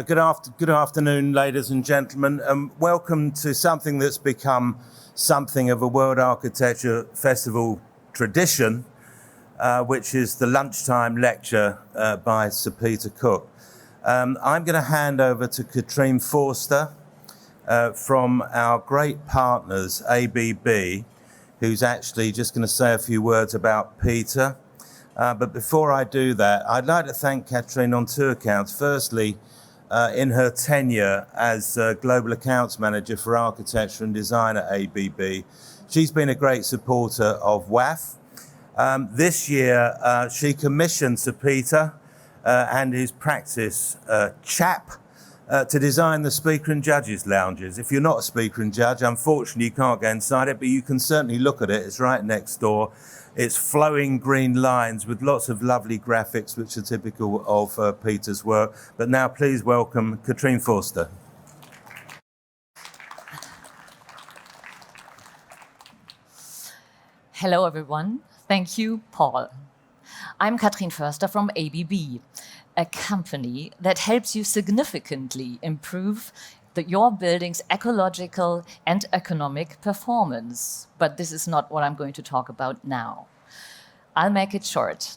Good afternoon, ladies and gentlemen, and welcome to something that's become something of a World Architecture Festival tradition, which is the Lunchtime lecture by Sir Peter Cook. I'm going to hand over to Katrine Forster from our great partners, ABB, who's actually just going to say a few words about Peter. But before I do that, I'd like to thank Katrine on two accounts. Firstly, in her tenure as Global Accounts Manager for Architecture and Design at ABB, she's been a great supporter of WAF. This year, she commissioned Sir Peter and his practice chap to design the speaker and judges lounges. If you're not a speaker and judge, unfortunately you can't go inside it, but you can certainly look at it. It's right next door. It's flowing green lines with lots of lovely graphics, which are typical of Peter's work. But now please welcome Katrine Forster. Hello everyone. Thank you, Paul. I'm Katrine Forster from ABB, a company that helps you significantly improve your building's ecological and economic performance. But this is not what I'm going to talk about now. I'll make it short.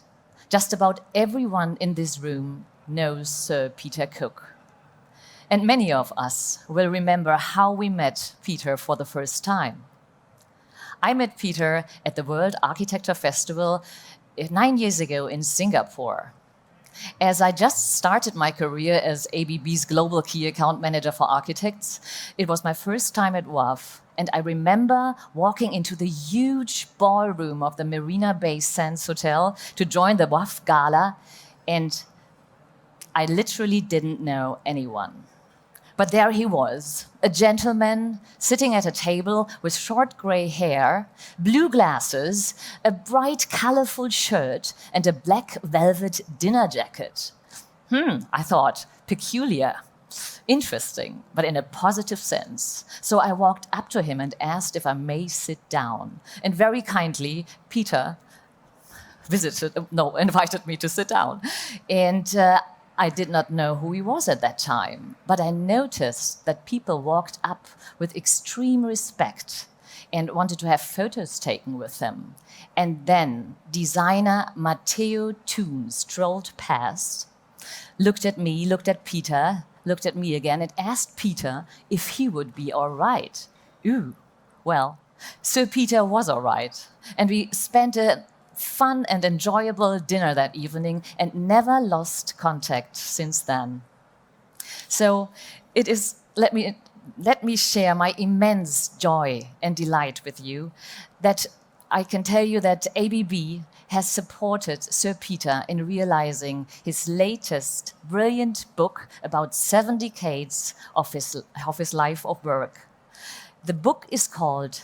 Just about everyone in this room knows Sir Peter Cook. And many of us will remember how we met Peter for the first time. I met Peter at the World Architecture Festival 9 years ago in Singapore. As I just started my career as ABB's Global Key Account Manager for Architects, it was my first time at WAF, and I remember walking into the huge ballroom of the Marina Bay Sands Hotel to join the WAF gala, and I literally didn't know anyone. But there he was, a gentleman sitting at a table with short gray hair, blue glasses, a bright, colorful shirt, and a black velvet dinner jacket. I thought, peculiar, interesting, but in a positive sense. So I walked up to him and asked if I may sit down. And very kindly, Peter invited me to sit down. And I did not know who he was at that time, but I noticed that people walked up with extreme respect and wanted to have photos taken with him. And then designer Matteo Toon strolled past, looked at me, looked at Peter, looked at me again, and asked Peter if he would be all right. Well, Sir Peter was all right, and we spent a fun and enjoyable dinner that evening and never lost contact since then. So it is, let me share my immense joy and delight with you that I can tell you that ABB has supported Sir Peter in realizing his latest brilliant book about 7 decades of his life of work. The book is called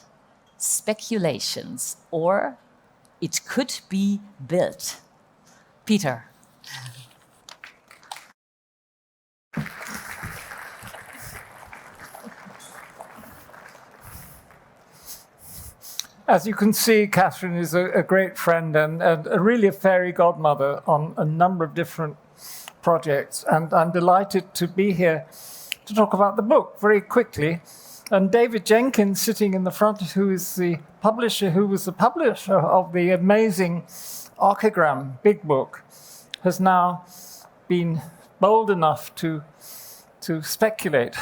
Speculations, or It Could Be Built. Peter. As you can see, Catherine is a great friend and really a fairy godmother on a number of different projects. And I'm delighted to be here to talk about the book very quickly. And David Jenkins, sitting in the front, who was the publisher of the amazing Archigram big book, has now been bold enough to speculate.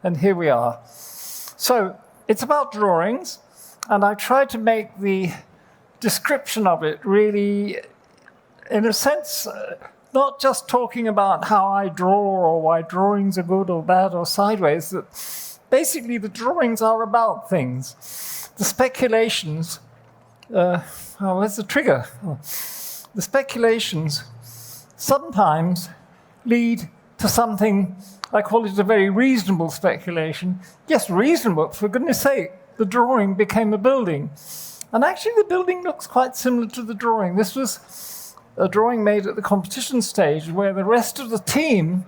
And here we are. So it's about drawings. And I tried to make the description of it really, in a sense, not just talking about how I draw or why drawings are good or bad or sideways. That basically, the drawings are about things. The speculations, where's the trigger? The speculations sometimes lead to something, I call it a very reasonable speculation. Yes, reasonable, for goodness sake. The drawing became a building. And actually the building looks quite similar to the drawing. This was a drawing made at the competition stage where the rest of the team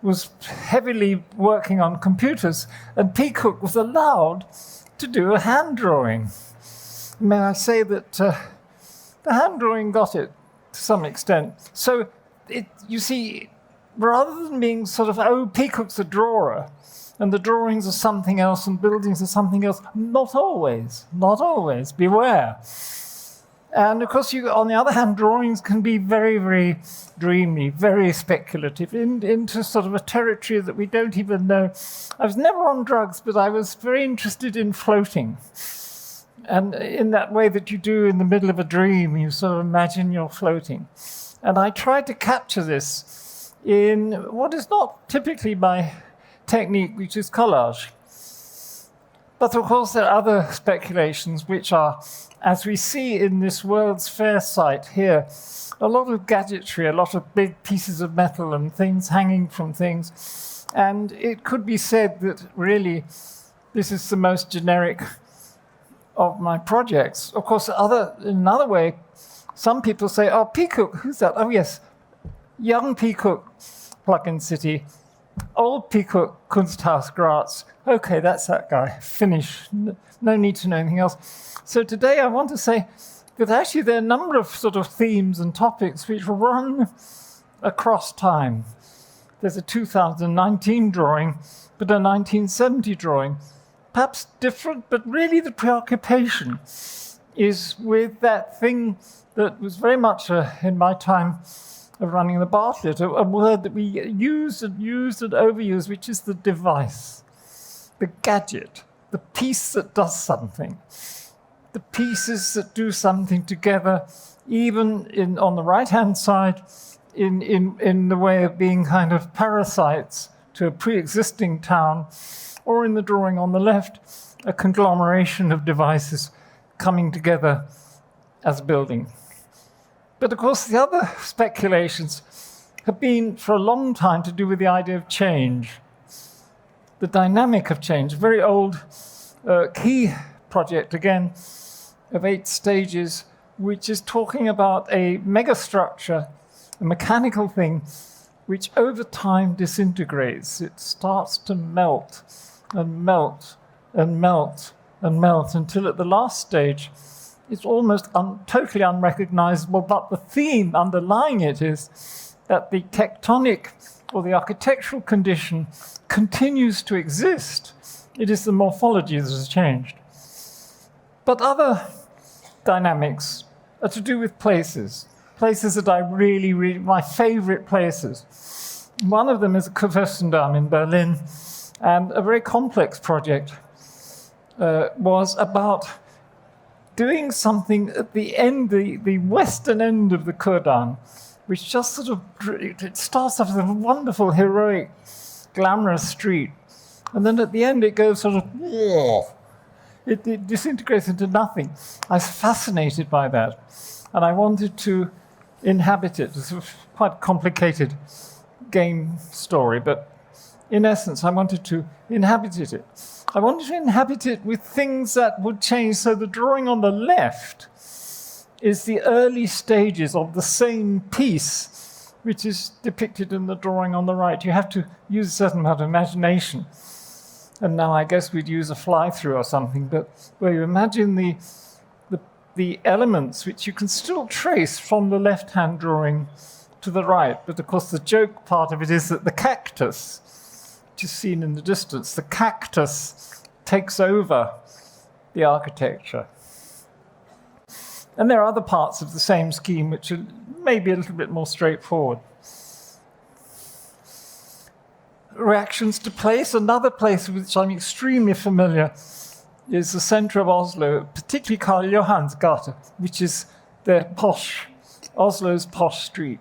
was heavily working on computers and P. Cook was allowed to do a hand drawing. May I say that the hand drawing got it to some extent. So you see, rather than being sort of, oh, Peacock's a drawer, and the drawings are something else, and buildings are something else. Not always. Beware. And of course, on the other hand, drawings can be very, very dreamy, very speculative, into sort of a territory that we don't even know. I was never on drugs, but I was very interested in floating. And in that way that you do in the middle of a dream, you sort of imagine you're floating. And I tried to capture this in what is not typically my technique, which is collage. But of course, there are other speculations which are, as we see in this World's Fair site here, a lot of gadgetry, a lot of big pieces of metal and things hanging from things. And it could be said that really this is the most generic of my projects. Of course, in another way, some people say, oh, Peacock, who's that? Oh, yes, young Peacock, Plug-in City. Old Peacock, Kunsthaus Graz. Okay, that's that guy. Finish. No need to know anything else. So today I want to say that actually there are a number of sort of themes and topics which run across time. There's a 2019 drawing, but a 1970 drawing. Perhaps different, but really the preoccupation is with that thing that was very much in my time of running the Bartlett, a word that we used and overused, which is the device, the gadget, the piece that does something, the pieces that do something together, even on the right-hand side, in the way of being kind of parasites to a pre-existing town, or in the drawing on the left, a conglomeration of devices coming together as a building. But of course, the other speculations have been for a long time to do with the idea of change, the dynamic of change. A very old key project, again, of 8 stages, which is talking about a megastructure, a mechanical thing, which over time disintegrates. It starts to melt and melt and melt and melt until at the last stage, it's almost totally unrecognizable, but the theme underlying it is that the tectonic or the architectural condition continues to exist. It is the morphology that has changed. But other dynamics are to do with places that I really, my favorite places. One of them is Kurfürstendamm in Berlin, and a very complex project was about doing something at the end, the western end of the Kurdamm, which just sort of, it starts off as a wonderful, heroic, glamorous street. And then at the end it goes sort of, it disintegrates into nothing. I was fascinated by that. And I wanted to inhabit it. It's a quite complicated game story, but in essence, I wanted to inhabit it. I wanted to inhabit it with things that would change. So the drawing on the left is the early stages of the same piece, which is depicted in the drawing on the right. You have to use a certain amount of imagination. And now I guess we'd use a fly-through or something, but where you imagine the elements which you can still trace from the left-hand drawing to the right. But of course, the joke part of it is that the cactus, which is seen in the distance, the cactus takes over the architecture. And there are other parts of the same scheme which are maybe a little bit more straightforward. Reactions to place. Another place with which I'm extremely familiar is the center of Oslo, particularly Karl Johans Gate, which is Oslo's posh street.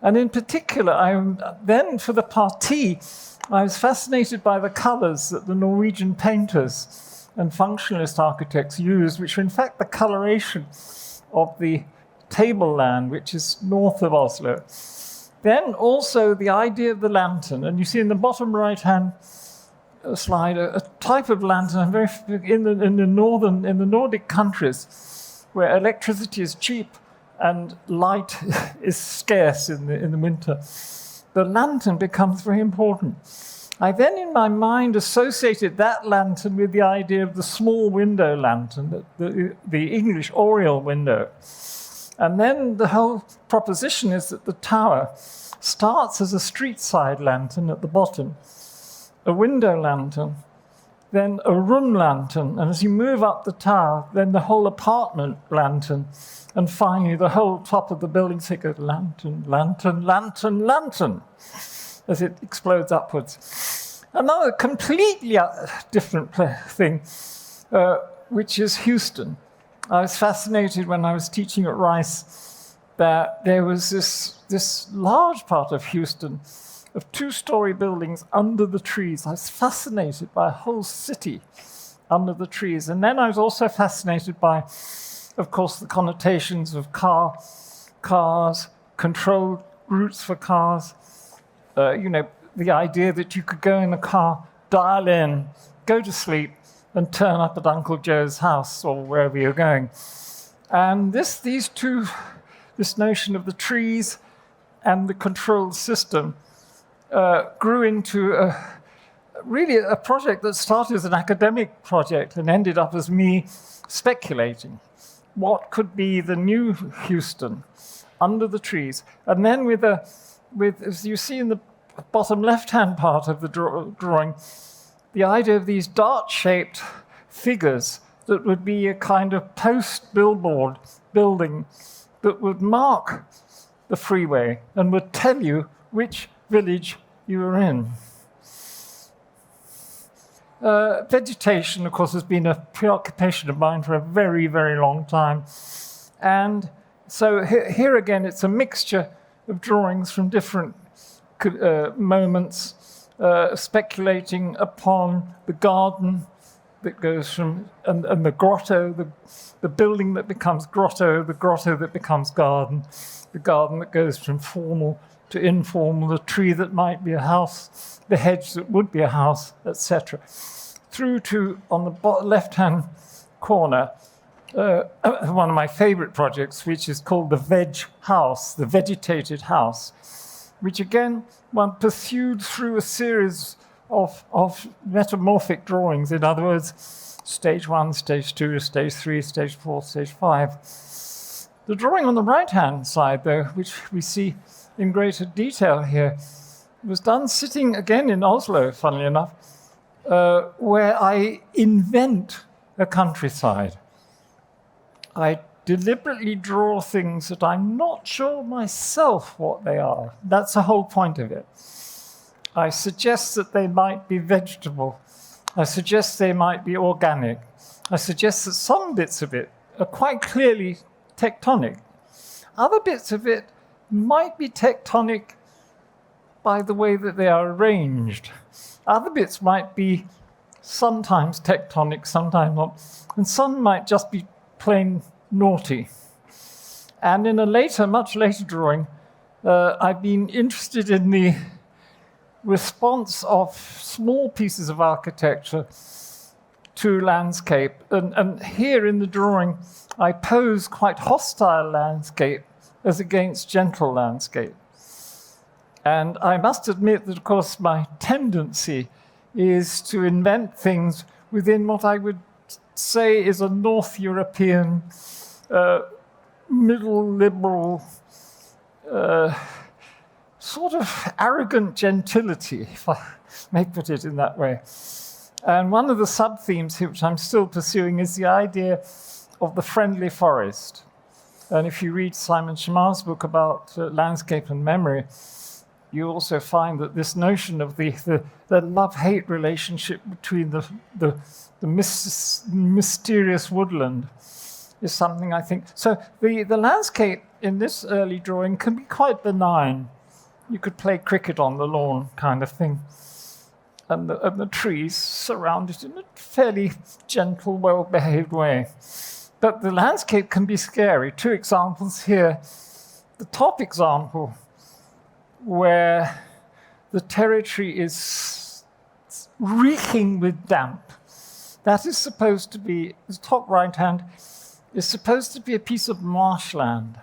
And in particular, then for the partie, I was fascinated by the colors that the Norwegian painters and functionalist architects used, which are in fact the coloration of the tableland, which is north of Oslo. Then also the idea of the lantern, and you see in the bottom right-hand slide a type of lantern very in the Nordic countries where electricity is cheap and light is scarce in the winter. The lantern becomes very important. I then, in my mind, associated that lantern with the idea of the small window lantern, the English oriel window. And then the whole proposition is that the tower starts as a street side lantern at the bottom, a window lantern, then a room lantern, and as you move up the tower, then the whole apartment lantern, and finally the whole top of the building goes lantern, lantern, lantern, lantern, as it explodes upwards. Another completely different thing, which is Houston. I was fascinated when I was teaching at Rice that there was this large part of Houston of two-story buildings under the trees. I was fascinated by a whole city under the trees. And then I was also fascinated by, of course, the connotations of cars, controlled routes for cars, the idea that you could go in a car, dial in, go to sleep, and turn up at Uncle Joe's house or wherever you're going. And this notion of the trees and the control system grew into really a project that started as an academic project and ended up as me speculating what could be the new Houston under the trees. And then with as you see in the bottom left-hand part of the drawing, the idea of these dart-shaped figures that would be a kind of post-billboard building that would mark the freeway and would tell you which village you were in. Vegetation, of course, has been a preoccupation of mine for a very, very long time. And so here again, it's a mixture of drawings from different moments, speculating upon the garden that goes from, and the grotto, the building that becomes grotto, the grotto that becomes garden, the garden that goes from formal to informal, the tree that might be a house, the hedge that would be a house, etc. Through to, on the left-hand corner, one of my favorite projects, which is called the veg house, the vegetated house, which again, one pursued through a series of metamorphic drawings. In other words, stage 1, stage 2, stage 3, stage 4, stage 5. The drawing on the right-hand side, though, which we see in greater detail here, was done sitting again in Oslo, funnily enough, where I invent a countryside. I deliberately draw things that I'm not sure myself what they are. That's the whole point of it. I suggest that they might be vegetable. I suggest they might be organic. I suggest that some bits of it are quite clearly tectonic. Other bits of it might be tectonic by the way that they are arranged. Other bits might be sometimes tectonic, sometimes not. And some might just be plain naughty. And in a later, much later drawing, I've been interested in the response of small pieces of architecture to landscape. And here in the drawing, I pose quite hostile landscape as against gentle landscape. And I must admit that, of course, my tendency is to invent things within what I would say is a North European, middle liberal, sort of arrogant gentility, if I may put it in that way. And one of the sub-themes here, which I'm still pursuing, is the idea of the friendly forest. And if you read Simon Shamar's book about landscape and memory, you also find that this notion of the love-hate relationship between the mysterious woodland is something I think. So the landscape in this early drawing can be quite benign. You could play cricket on the lawn kind of thing. And the trees surround it in a fairly gentle, well-behaved way. But the landscape can be scary. 2 examples here. The top example, where the territory is reeking with damp. That is supposed to be, the top right hand, is supposed to be a piece of marshland.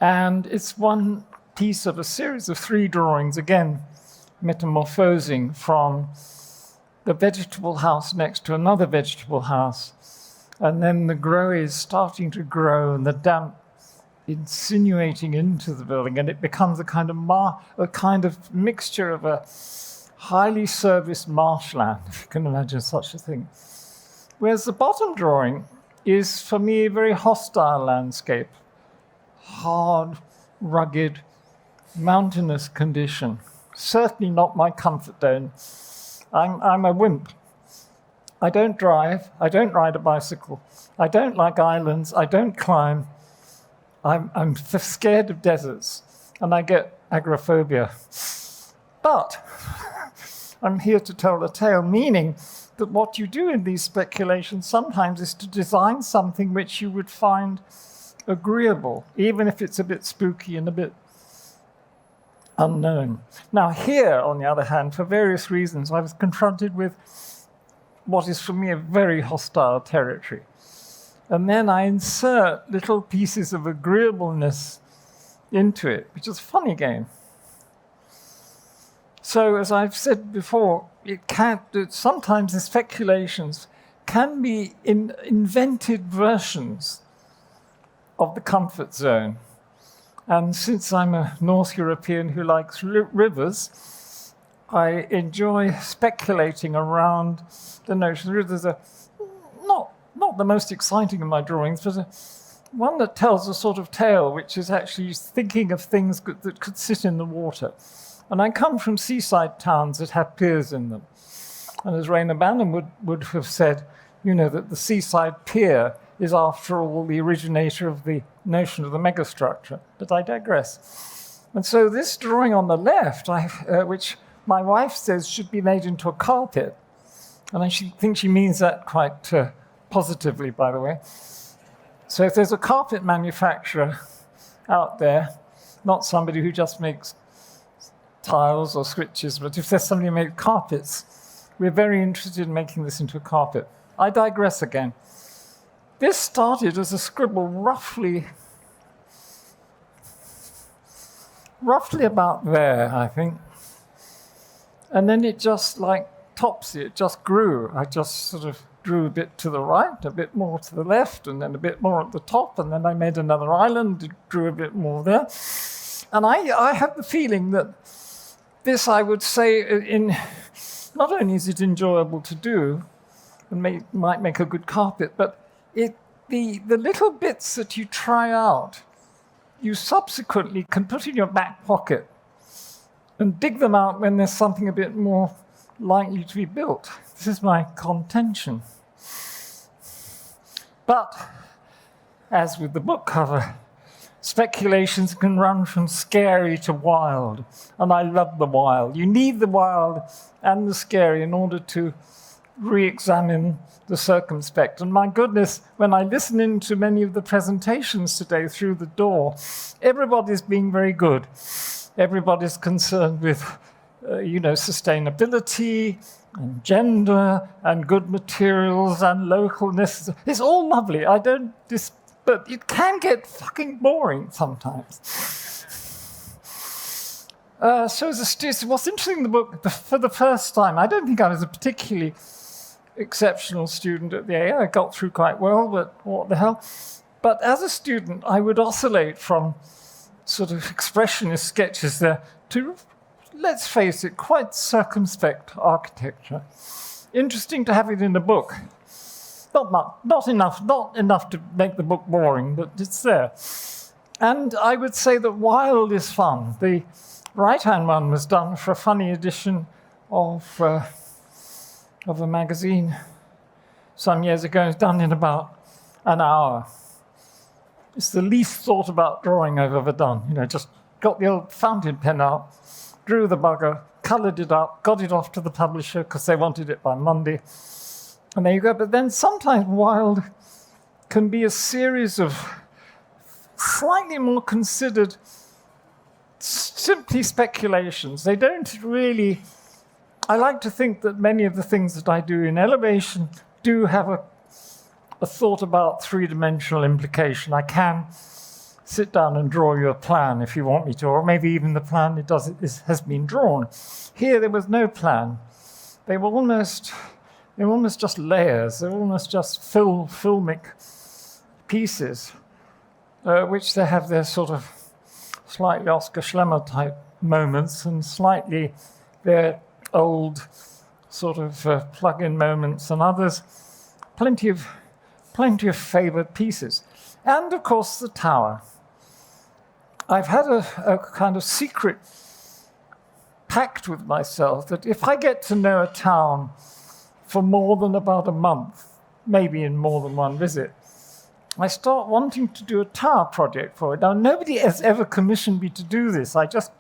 And it's one piece of a series of 3 drawings, again, metamorphosing from the vegetable house next to another vegetable house. and then the grow is starting to grow and the damp insinuating into the building, and it becomes a kind of mixture of a highly serviced marshland, if you can imagine such a thing. Whereas the bottom drawing is, for me, a very hostile landscape. Hard, rugged, mountainous condition. Certainly not my comfort zone. I'm a wimp. I don't drive. I don't ride a bicycle. I don't like islands. I don't climb. I'm scared of deserts, and I get agoraphobia. But I'm here to tell the tale, meaning that what you do in these speculations sometimes is to design something which you would find agreeable, even if it's a bit spooky and a bit unknown. Now here, on the other hand, for various reasons, I was confronted with what is for me a very hostile territory. And then I insert little pieces of agreeableness into it, which is a funny game. So, as I've said before, sometimes the speculations can be invented versions of the comfort zone. And since I'm a North European who likes rivers, I enjoy speculating around the notion. Rivers are not the most exciting of my drawings, but one that tells a sort of tale, which is actually thinking of things that could sit in the water. And I come from seaside towns that have piers in them. And as Rainer Banham would have said, that the seaside pier is, after all, the originator of the notion of the megastructure. But I digress. And so this drawing on the left, which my wife says should be made into a carpet, and I think she means that quite positively, by the way. So if there's a carpet manufacturer out there, not somebody who just makes tiles or switches, but if there's somebody who makes carpets, we're very interested in making this into a carpet. I digress again. This started as a scribble roughly about there, I think. And then it just it just grew. I just sort of drew a bit to the right, a bit more to the left, and then a bit more at the top, and then I made another island, drew a bit more there. And I have the feeling that this, I would say, not only is it enjoyable to do, and might make a good carpet, but the little bits that you try out, you subsequently can put in your back pocket and dig them out when there's something a bit more likely to be built. This is my contention. But, as with the book cover, speculations can run from scary to wild, and I love the wild. You need the wild and the scary in order to re-examine the circumspect. And my goodness, when I listen into many of the presentations today through the door, everybody's being very good. Everybody's concerned with sustainability and gender and good materials and localness. It's all lovely. But it can get fucking boring sometimes. So as a student, what's interesting in the book, for the first time, I don't think I was a particularly exceptional student at the AA. I got through quite well, but what the hell? But as a student, I would oscillate from sort of expressionist sketches there to, let's face it, quite circumspect architecture. Interesting to have it in the book. Not enough to make the book boring, but it's there. And I would say that wild is fun. The right-hand one was done for a funny edition of a magazine some years ago. It's done in about an hour. It's the least thought about drawing I've ever done. Just got the old fountain pen out, drew the bugger, coloured it up, got it off to the publisher because they wanted it by Monday. And there you go. But then sometimes wild can be a series of slightly more considered, simply speculations. They don't really... I like to think that many of the things that I do in elevation do have a thought about three-dimensional implication. I can sit down and draw you a plan if you want me to, or maybe even the plan has been drawn. Here there was no plan. They They're almost just layers. They're almost just filmic pieces, which they have their sort of slightly Oscar Schlemmer type moments and slightly their old sort of plug-in moments, and others plenty of favoured pieces. And of course the tower. I've had a kind of secret pact with myself that if I get to know a town for more than about a month, maybe in more than one visit, I start wanting to do a tower project for it. Now, nobody has ever commissioned me to do this. I just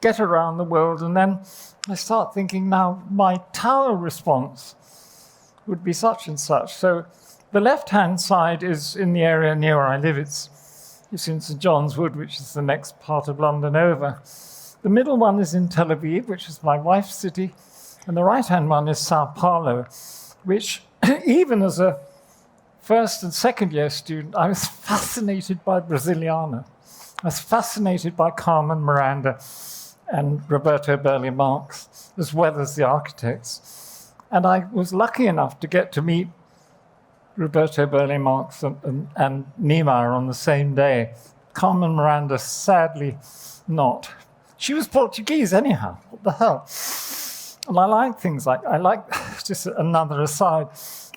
get around the world, and then I start thinking, now, my tower response would be such and such. So the left-hand side is in the area near where I live. It's in St. John's Wood, which is the next part of London over. The middle one is in Tel Aviv, which is my wife's city, and the right-hand one is Sao Paulo, which even as a first and second year student, I was fascinated by Brasiliana. I was fascinated by Carmen Miranda and Roberto Burle Marx, as well as the architects. And I was lucky enough to get to meet Roberto Burle Marx and Niemeyer on the same day. Carmen Miranda, sadly, not. She was Portuguese anyhow. What the hell? And I like things like, just another aside,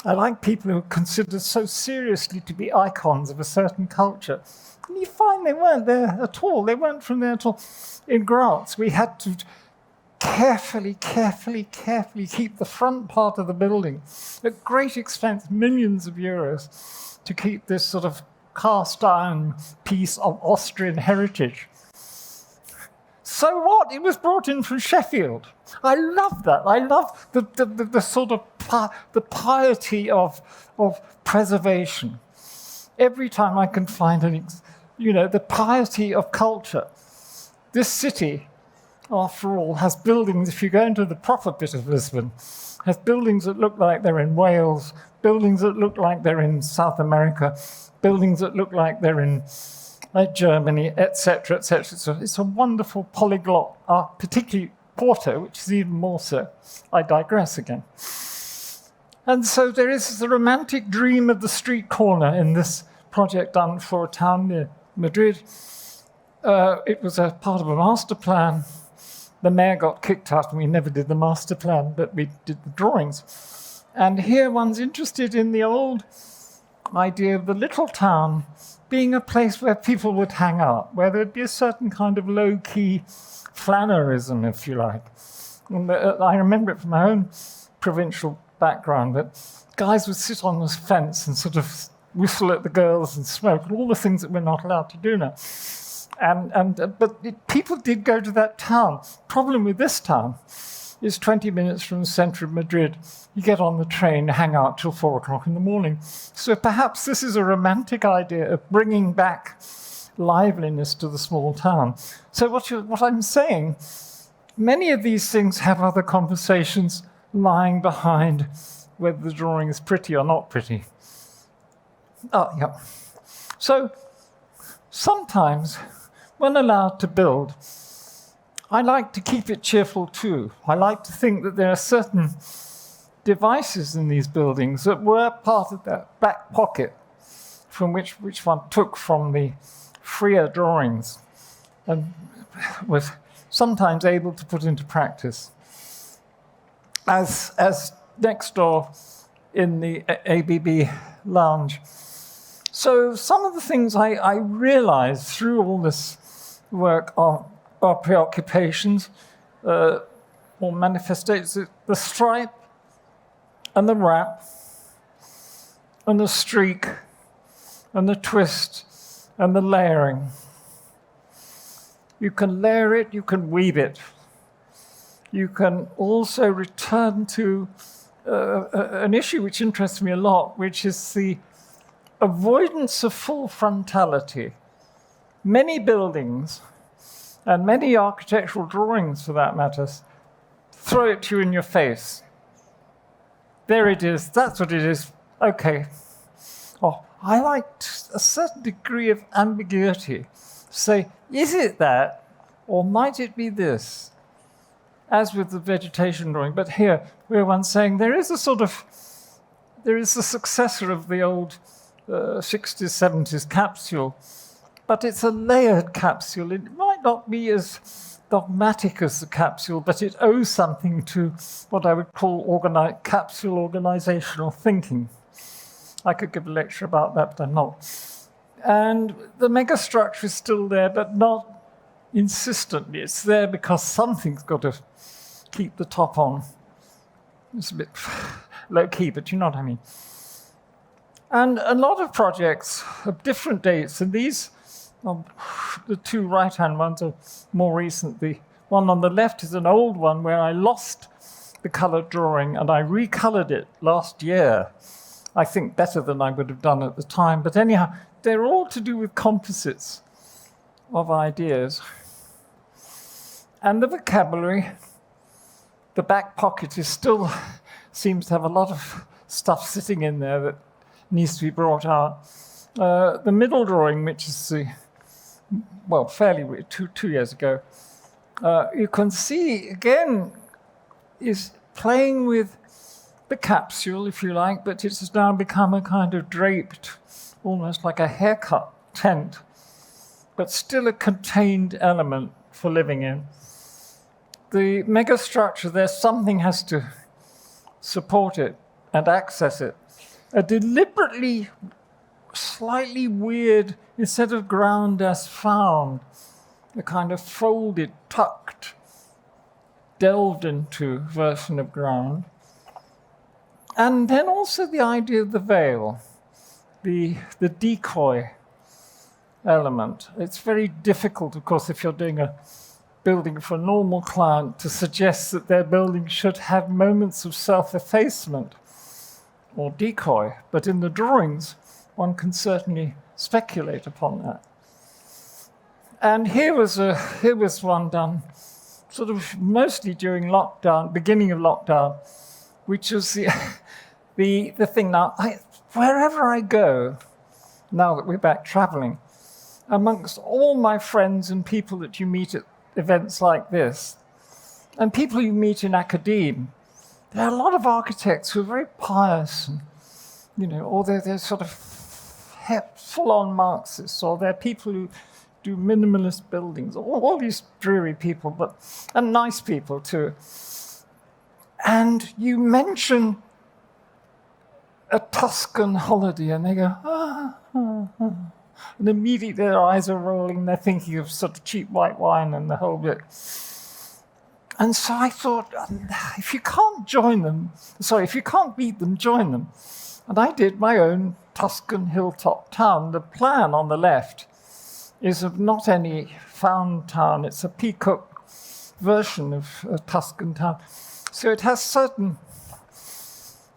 I like people who are considered so seriously to be icons of a certain culture. And you find they weren't there at all. They weren't from there at all. In Graz, we had to carefully keep the front part of the building at great expense, millions of euros, to keep this sort of cast iron piece of Austrian heritage. So what? It was brought in from Sheffield. I love that. I love the sort of the piety of preservation. Every time I can find the piety of culture. This city, after all, has buildings, if you go into the proper bit of Lisbon, has buildings that look like they're in Wales, buildings that look like they're in South America, buildings that look like they're in Germany, etc., etc. So it's a wonderful polyglot art, particularly Porto, which is even more so. I digress again. And so there is the romantic dream of the street corner in this project done for a town near Madrid. It was a part of a master plan. The mayor got kicked out and we never did the master plan, but we did the drawings. And here one's interested in the old idea of the little town being a place where people would hang out, where there'd be a certain kind of low-key flannerism, if you like. And I remember it from my own provincial background, that guys would sit on this fence and sort of whistle at the girls and smoke, and all the things that we're not allowed to do now. But people did go to that town. Problem with this town is 20 minutes from the centre of Madrid. You get on the train, hang out till 4 o'clock in the morning. So perhaps this is a romantic idea of bringing back liveliness to the small town. So what I'm saying, many of these things have other conversations lying behind whether the drawing is pretty or not pretty. Oh, yeah. So sometimes, when allowed to build, I like to keep it cheerful too. I like to think that there are certain devices in these buildings that were part of that back pocket from which one took from the freer drawings and was sometimes able to put into practice. As next door in the ABB lounge. So some of the things I realized through all this work are preoccupations or manifestations. The stripe and the wrap and the streak and the twist and the layering. You can layer it, you can weave it. You can also return to an issue which interests me a lot, which is the avoidance of full frontality. Many buildings, and many architectural drawings for that matter, throw it to you in your face. There it is, that's what it is, okay. Oh, I like a certain degree of ambiguity. Say, is it that, or might it be this? as with the vegetation drawing. But here, we're once saying there is a successor of the old 60s, 70s capsule, but it's a layered capsule. It might not be as dogmatic as the capsule, but it owes something to what I would call capsule organizational thinking. I could give a lecture about that, but I'm not. And the megastructure is still there, but not insistently. It's there because something's got to keep the top on. It's a bit low-key, but you know what I mean. And a lot of projects of different dates, and these, the two right-hand ones are more recent. The one on the left is an old one where I lost the colored drawing and I recolored it last year. I think better than I would have done at the time. But anyhow, they're all to do with composites of ideas. And the vocabulary, the back pocket seems to have a lot of stuff sitting in there that needs to be brought out. The middle drawing, which is fairly two years ago, you can see again is playing with the capsule, if you like, but it has now become a kind of draped, almost like a haircut tent, but still a contained element for living in. The megastructure, there's something has to support it and access it. A deliberately slightly weird, instead of ground as found, a kind of folded, tucked, delved into version of ground. And then also the idea of the veil, the decoy element. It's very difficult, of course, if you're doing a building for a normal client, to suggest that their building should have moments of self-effacement or decoy. But in the drawings, one can certainly speculate upon that. And here was one done sort of mostly during lockdown, beginning of lockdown, which was the thing. Now, wherever I go, now that we're back traveling, amongst all my friends and people that you meet at events like this, and people you meet in academia, there are a lot of architects who are very pious, and, or they're sort of full-on Marxists, or they're people who do minimalist buildings, all these dreary people, and nice people too. And you mention a Tuscan holiday, and they go, and immediately their eyes are rolling, they're thinking of sort of cheap white wine and the whole bit. And so I thought, if you can't beat them, join them. And I did my own Tuscan hilltop town. The plan on the left is of not any found town. It's a Peacock version of a Tuscan town. So it has certain,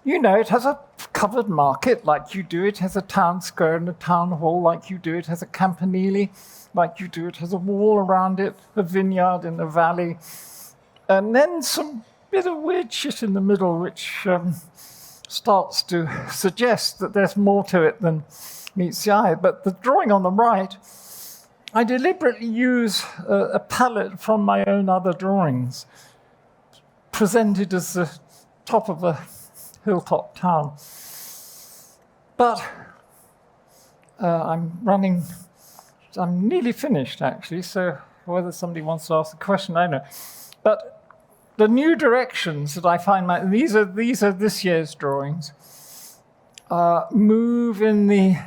it has a covered market like you do. It has a town square and a town hall like you do. It has a campanile like you do. It has a wall around it, a vineyard in the valley. And then some bit of weird shit in the middle, which starts to suggest that there's more to it than meets the eye. But the drawing on the right, I deliberately use a palette from my own other drawings, presented as the top of a hilltop town. But I'm nearly finished, actually, so whether somebody wants to ask a question, I don't know. But the new directions that I find, these are this year's drawings, move in the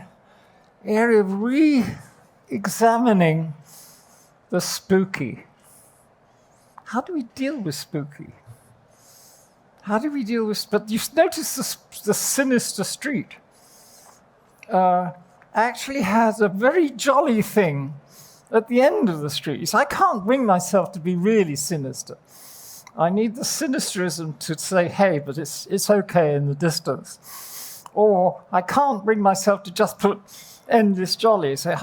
area of re-examining the spooky. How do we deal with spooky? How do we deal with... But you notice the sinister street actually has a very jolly thing at the end of the street. So I can't bring myself to be really sinister. I need the sinisterism to say, hey, but it's okay in the distance. Or I can't bring myself to just put endless jolly, say,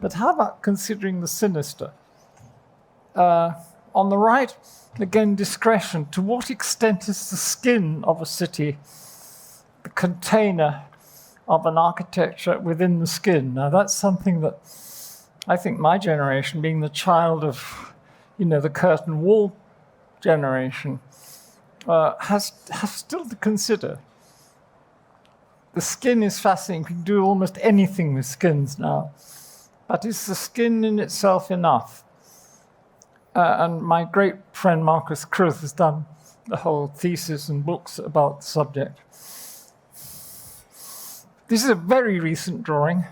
but how about considering the sinister? On the right, again, discretion. To what extent is the skin of a city the container of an architecture within the skin? Now, that's something that I think my generation, being the child of, the curtain wall generation has still to consider. The skin is fascinating. You can do almost anything with skins now. But is the skin in itself enough? And my great friend Marcus Kruth has done the whole thesis and books about the subject. This is a very recent drawing.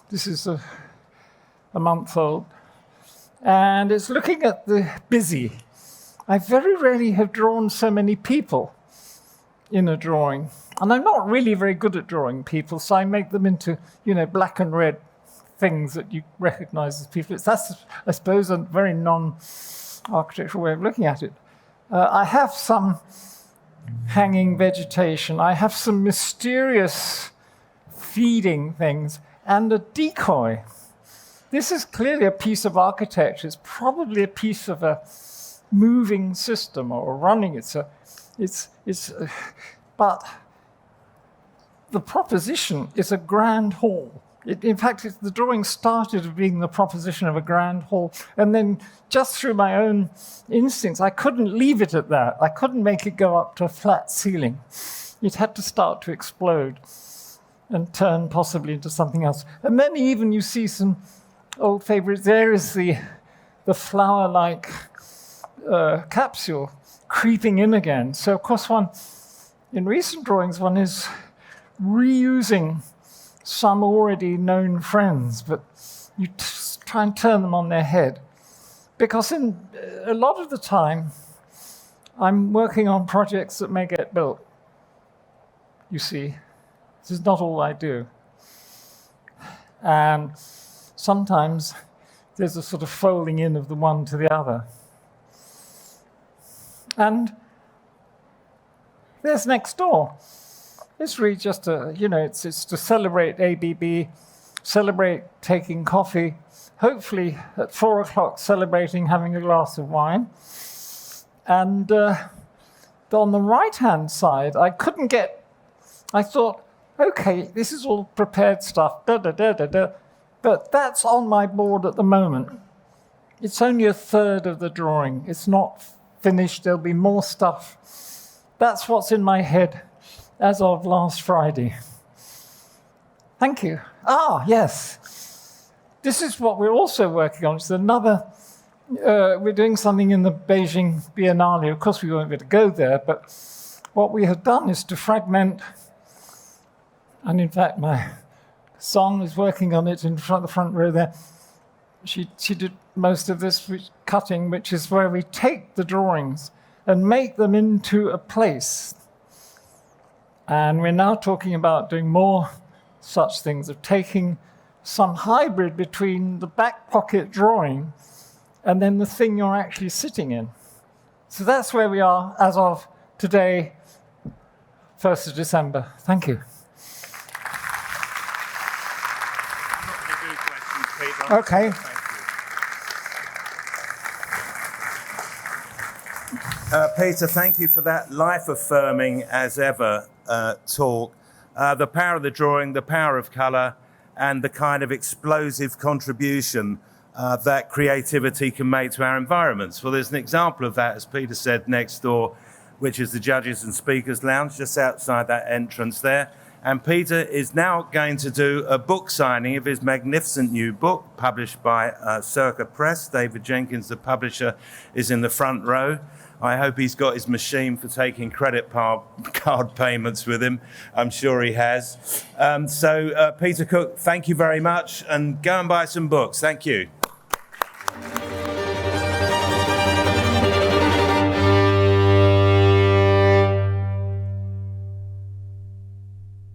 This is a month old. And it's looking at the busy. I very rarely have drawn so many people in a drawing. And I'm not really very good at drawing people, so I make them into, black and red things that you recognize as people. That's, I suppose, a very non-architectural way of looking at it. I have some hanging vegetation. I have some mysterious feeding things and a decoy. This is clearly a piece of architecture. It's probably a piece of a moving system or running. But the proposition is a grand hall. In fact, the drawing started as being the proposition of a grand hall, and then just through my own instincts, I couldn't leave it at that. I couldn't make it go up to a flat ceiling. It had to start to explode and turn possibly into something else. And then even you see some old favorites. There is the flower-like capsule creeping in again. So, of course, in recent drawings, one is reusing some already known friends, but you try and turn them on their head. Because a lot of the time, I'm working on projects that may get built. You see, this is not all I do. And sometimes there's a sort of folding in of the one to the other. And there's next door. It's really just it's to celebrate ABB, celebrate taking coffee, hopefully at 4 o'clock celebrating having a glass of wine. And on the right-hand side, I thought, okay, this is all prepared stuff, but that's on my board at the moment. It's only a third of the drawing. It's not finished. There'll be more stuff. That's what's in my head as of last Friday. Thank you. Yes. This is what we're also working on. It's we're doing something in the Beijing Biennale. Of course, we won't be able to go there, but what we have done is to fragment, and in fact, my Song is working on it in the front row there. She did most of this cutting, which is where we take the drawings and make them into a place. And we're now talking about doing more such things, of taking some hybrid between the back pocket drawing and then the thing you're actually sitting in. So that's where we are as of today, 1st of December. Thank you. Okay. Peter, thank you for that life-affirming, as ever, talk. The power of the drawing, the power of colour, and the kind of explosive contribution that creativity can make to our environments. Well, there's an example of that, as Peter said, next door, which is the Judges and Speakers Lounge, just outside that entrance there. And Peter is now going to do a book signing of his magnificent new book, published by Circa Press. David Jenkins, the publisher, is in the front row. I hope he's got his machine for taking credit card payments with him. I'm sure he has. So, Peter Cook, thank you very much, and go and buy some books. Thank you.